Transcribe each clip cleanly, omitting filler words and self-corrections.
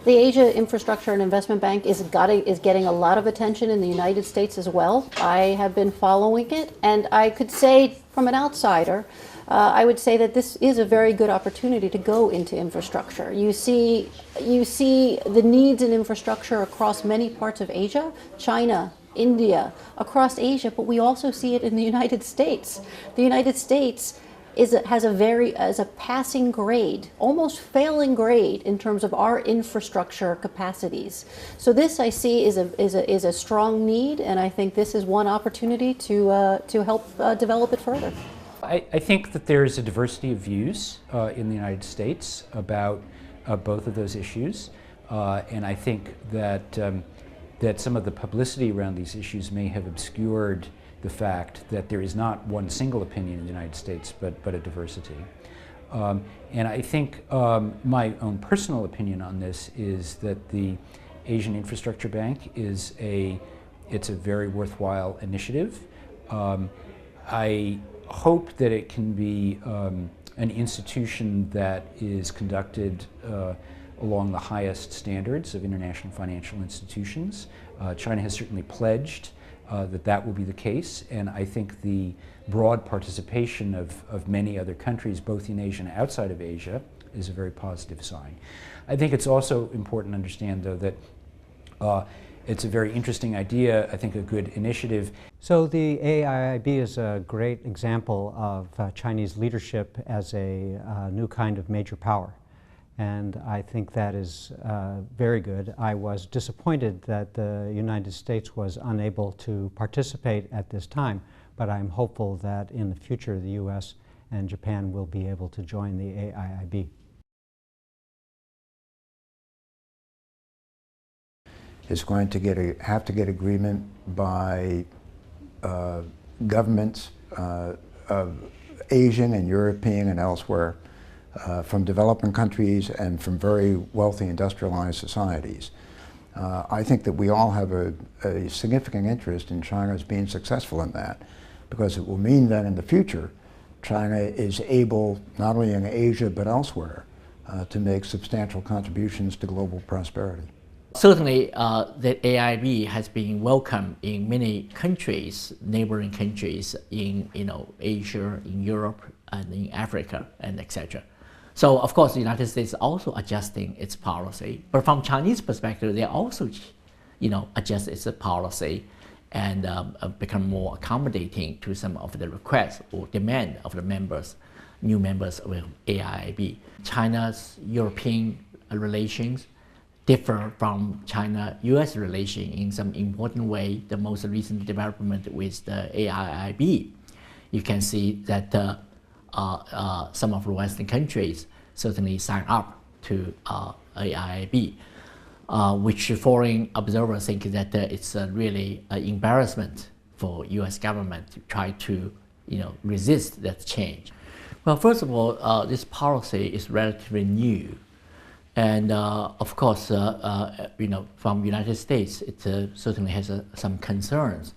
The Asia Infrastructure and Investment Bank is getting a lot of attention in the United States as well. I have been following it, and I could say from an outsider, I would say that this is a very good opportunity to go into infrastructure. You see the needs in infrastructure across many parts of Asia, China, India, across Asia, but we also see it in the United States. The United States has a passing grade, almost failing grade in terms of our infrastructure capacities. So this I see is a strong need, and I think this is one opportunity to help develop it further. I think that there is a diversity of views in the United States about both of those issues, and I think that that some of the publicity around these issues may have obscured the fact that there is not one single opinion in the United States, but a diversity. And I think my own personal opinion on this is that the Asian Infrastructure Bank it's a very worthwhile initiative. I hope that it can be an institution that is conducted along the highest standards of international financial institutions. China has certainly pledged that will be the case, and I think the broad participation of many other countries, both in Asia and outside of Asia, is a very positive sign. I think it's also important to understand, though, that it's a very interesting idea, I think a good initiative. So the AIIB is a great example of Chinese leadership as a new kind of major power. And I think that is very good. I was disappointed that the United States was unable to participate at this time, but I'm hopeful that in the future the US and Japan will be able to join the AIIB. Is going to have to get agreement by governments of Asian and European and elsewhere, from developing countries and from very wealthy industrialized societies. I think that we all have a significant interest in China's being successful in that, because it will mean that in the future China is able, not only in Asia but elsewhere, to make substantial contributions to global prosperity. Certainly, the AIIB has been welcomed in many countries, neighboring countries in Asia, in Europe, and in Africa, and etc. So, of course, the United States is also adjusting its policy, but from Chinese perspective, they also, adjust its policy and become more accommodating to some of the requests or demand of the new members of AIIB. China's European relations differ from China-US relation in some important way. The most recent development with the AIIB, you can see that some of the Western countries certainly sign up to AIIB, which foreign observers think that it's really an embarrassment for US government to try to resist that change. Well, first of all, this policy is relatively new. And of course, from United States, it certainly has some concerns.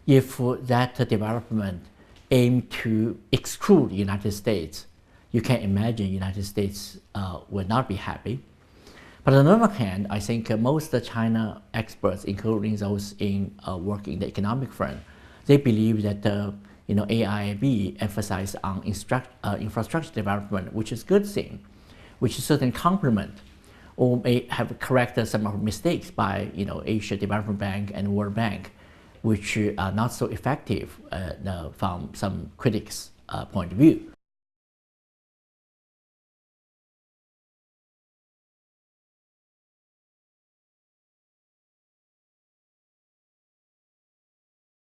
If that development aimed to exclude the United States, you can imagine the United States will not be happy. But on the other hand, I think most China experts, including those working in the economic front, they believe that AIIB emphasizes on infrastructure development, which is a good thing, which is certainly complement or may have corrected some of the mistakes by Asia Development Bank and World Bank, which are not so effective from some critics' point of view.